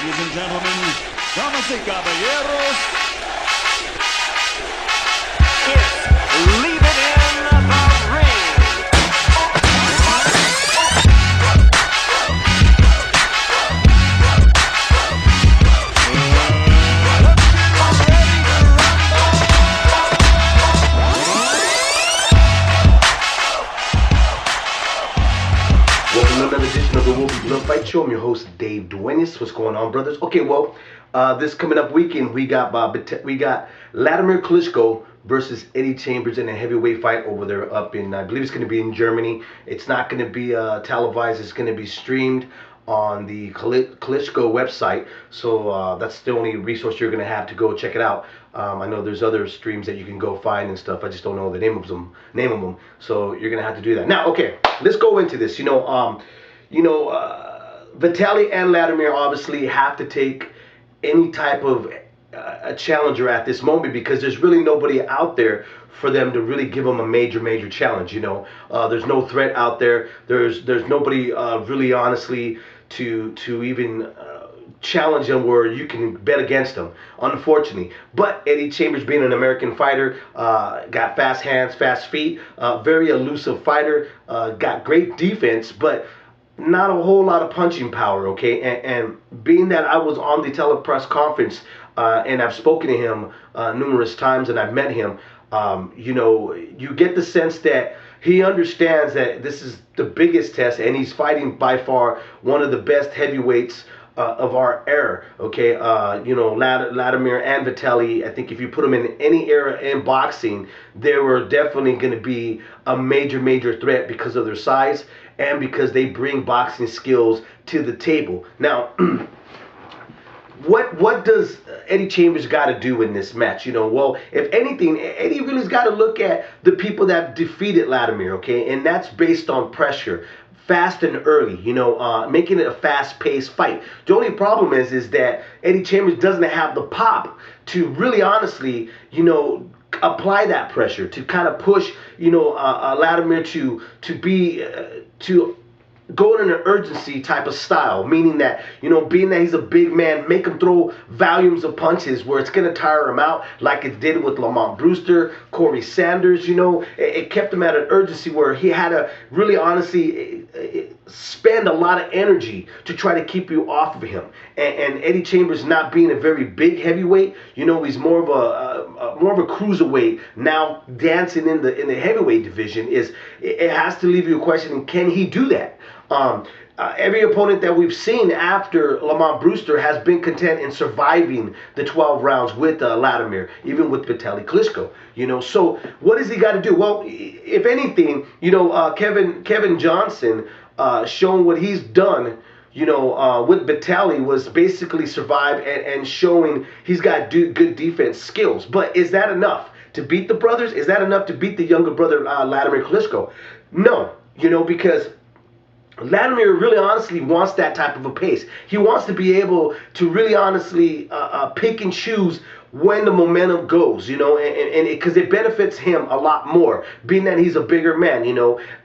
Ladies and gentlemen, damas y caballeros, it's Leave It in the Ring. Welcome to another edition of the Will Be Blood Fight Show. I'm your host, Dave Duenas. What's going on, brothers? Okay, well, this coming up weekend, we got Vladimir Klitschko versus Eddie Chambers in a heavyweight fight over there up in, I believe it's going to be in Germany. It's not going to be televised. It's going to be streamed on the Klitschko website. So that's the only resource you're going to have to go check it out. I know there's other streams that you can go find and stuff. I just don't know the name of them. So you're going to have to do that. Now, okay, let's go into this. Vitaly and Vladimir obviously have to take any type of a challenger at this moment because there's really nobody out there for them to really give them a major challenge. There's no threat out there. There's nobody really honestly to even challenge them where you can bet against them, unfortunately. But Eddie Chambers, being an American fighter, got fast hands, fast feet, very elusive fighter, got great defense, but not a whole lot of punching power, okay? And being that I was on the telepress conference and I've spoken to him numerous times and I've met him, you get the sense that he understands that this is the biggest test and he's fighting by far one of the best heavyweights of our era, okay? Vladimir and Vitaly, I think if you put them in any era in boxing, they were definitely going to be a major threat because of their size and because they bring boxing skills to the table. Now, what does Eddie Chambers got to do in this match? Well, if anything, Eddie really's got to look at the people that defeated Vladimir, okay? And that's based on pressure. Fast and early, making it a fast-paced fight. The only problem is that Eddie Chambers doesn't have the pop to really honestly, apply that pressure to kind of push, Vladimir to go in an urgency type of style, meaning that, being that he's a big man, make him throw volumes of punches where it's going to tire him out, like it did with Lamont Brewster, Corey Sanders. It kept him at an urgency where he had to really honestly spend a lot of energy to try to keep you off of him. And Eddie Chambers, not being a very big heavyweight, he's more of a cruiserweight now, dancing in the heavyweight division. It has to leave you a question: can he do that? Every opponent that we've seen after Lamont Brewster has been content in surviving the 12 rounds with Vladimir, even with Vitaly Klitschko. So what does he got to do? Well, if anything, Kevin Johnson showing what he's done, with Vitaly was basically survive and showing he's got good defense skills. But is that enough to beat the brothers? Is that enough to beat the younger brother, Vladimir Klitschko? No, because Vladimir really honestly wants that type of a pace. He wants to be able to really honestly pick and choose when the momentum goes, and because it benefits him a lot more, being that he's a bigger man,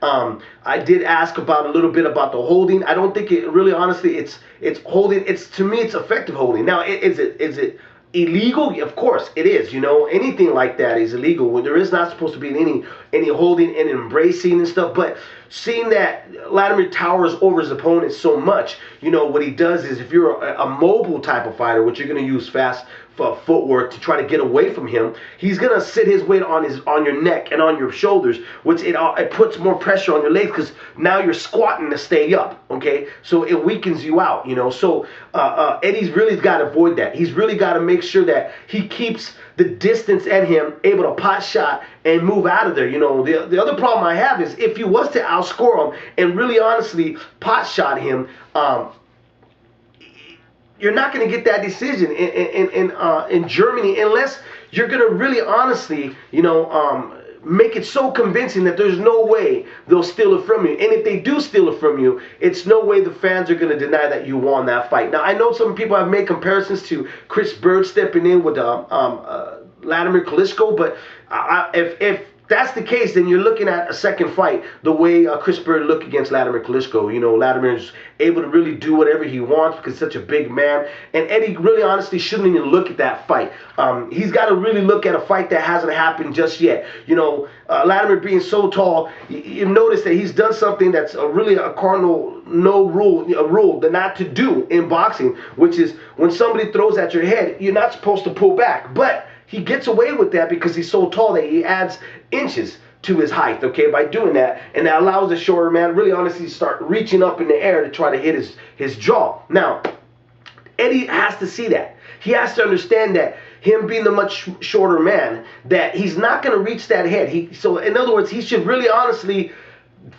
I did ask a little bit about the holding. I don't think it really honestly it's holding. To me it's effective holding. Now, is it illegal? Of course it is. Anything like that is illegal. When there is not supposed to be any holding and embracing and stuff. But seeing that Vladimir towers over his opponent so much, what he does is, if you're a mobile type of fighter, which you're going to use fast footwork to try to get away from him, he's going to sit his weight on your neck and on your shoulders, which it puts more pressure on your legs because now you're squatting to stay up, okay? So it weakens you out, So Eddie's really got to avoid that. He's really got to make sure that he keeps the distance at him, able to pot shot and move out of there. The other problem I have is if he was to outscore him and really honestly pot shot him, you're not going to get that decision in Germany unless you're going to really honestly, make it so convincing that there's no way they'll steal it from you. And if they do steal it from you, it's no way the fans are going to deny that you won that fight. Now, I know some people have made comparisons to Chris Bird stepping in with Vladimir Klitschko, but if that's the case, then you're looking at a second fight the way Chris Bird looked against Latimer Klitschko. You know, Latimer's able to really do whatever he wants because he's such a big man. And Eddie really honestly shouldn't even look at that fight. He's got to really look at a fight that hasn't happened just yet. You know, Latimer being so tall, you notice that he's done something that's really a cardinal a rule that not to do in boxing, which is when somebody throws at your head, you're not supposed to pull back. But he gets away with that because he's so tall that he adds inches to his height, okay, by doing that. And that allows the shorter man really honestly to start reaching up in the air to try to hit his jaw. Now, Eddie has to see that. He has to understand that him being the much shorter man, that he's not going to reach that head. So in other words, he should really honestly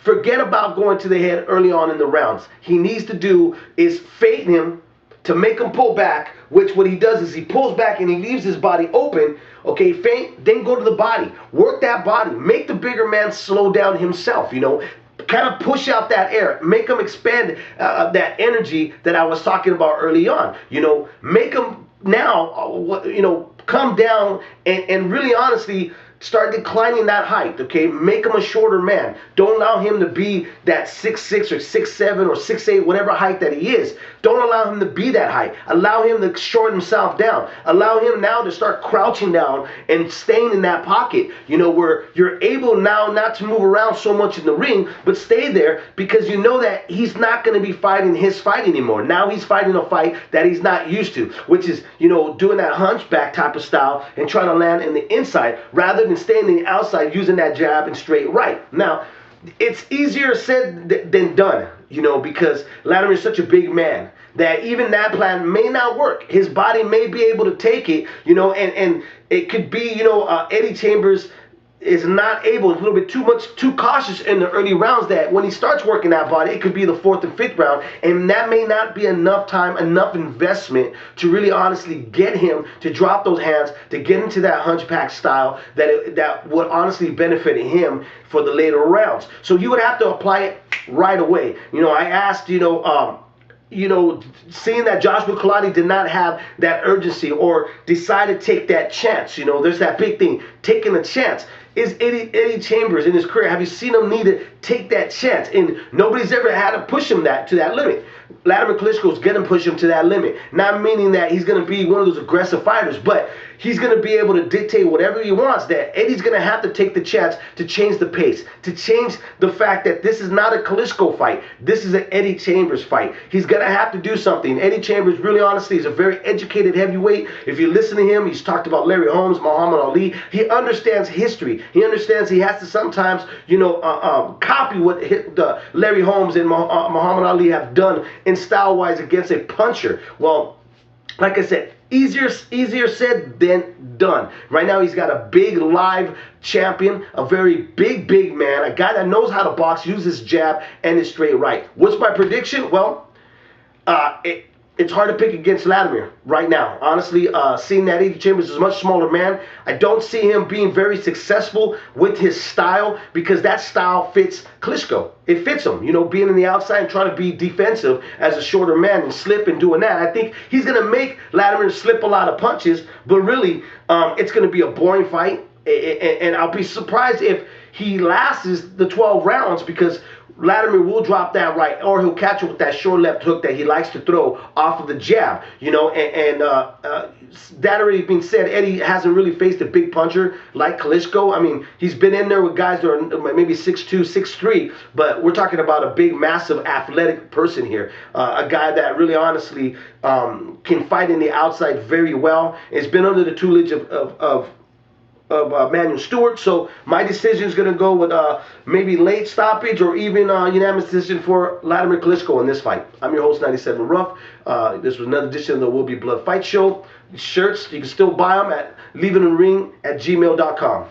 forget about going to the head early on in the rounds. He needs to do is fade him to make him pull back, which what he does is he pulls back and he leaves his body open, okay, feint, then go to the body. Work that body. Make the bigger man slow down himself, you know. Kind of push out that air. Make him expand that energy that I was talking about early on. You know, make him now, come down and really honestly start declining that height, okay? Make him a shorter man. Don't allow him to be that 6'6" or 6'7" or 6'8", whatever height that he is. Don't allow him to be that height. Allow him to shorten himself down. Allow him now to start crouching down and staying in that pocket, you know, where you're able now not to move around so much in the ring, but stay there because you know that he's not going to be fighting his fight anymore. Now he's fighting a fight that he's not used to, which is, you know, doing that hunchback type of style and trying to land in the inside rather than staying in the outside using that jab and straight right. Now, it's easier said than done, you know, because Latimer is such a big man that even that plan may not work. His body may be able to take it, you know, and it could be, you know, Eddie Chambers is not able, a little bit too cautious in the early rounds, that when he starts working that body, it could be the 4th and 5th round, and that may not be enough time, enough investment to really honestly get him to drop those hands, to get into that hunchback style that would honestly benefit him for the later rounds. So you would have to apply it right away. You know, I asked, seeing that Joshua Kalani did not have that urgency or decided to take that chance, you know, there's that big thing, taking a chance. Is Eddie Chambers in his career, have you seen him need to take that chance? And nobody's ever had to push him to that limit. Latimer Klitschko's going to push him to that limit. Not meaning that he's going to be one of those aggressive fighters, but he's going to be able to dictate whatever he wants. That Eddie's going to have to take the chance to change the pace, to change the fact that this is not a Klitschko fight. This is an Eddie Chambers fight. He's going to have to do something. Eddie Chambers, really honestly, is a very educated heavyweight. If you listen to him, he's talked about Larry Holmes, Muhammad Ali. He understands history. He understands he has to sometimes, copy what the Larry Holmes and Muhammad Ali have done in style-wise against a puncher. Well, like I said, easier said than done. Right now he's got a big live champion, a very big man, a guy that knows how to box, uses jab and his straight right. What's my prediction? Well, it's hard to pick against Latimer right now. Honestly, seeing that Eddie Chambers is a much smaller man, I don't see him being very successful with his style because that style fits Klitschko. It fits him, you know, being in the outside and trying to be defensive as a shorter man and slip and doing that. I think he's going to make Latimer slip a lot of punches, but really, it's going to be a boring fight. And I'll be surprised if he lasts the 12 rounds because Latimer will drop that right, or he'll catch it with that short left hook that he likes to throw off of the jab, you know, and that already being said, Eddie hasn't really faced a big puncher like Klitschko. I mean, he's been in there with guys that are maybe 6'2", 6'3", but we're talking about a big, massive, athletic person here, a guy that really honestly can fight in the outside very well. It's been under the tutelage of Manuel Stewart, so my decision is going to go with maybe late stoppage or even unanimous decision for Latimer Klitschko in this fight. I'm your host, 97 Ruff. This was another edition of the Will Be Blood Fight Show. Shirts, you can still buy them at leaveinthering@gmail.com.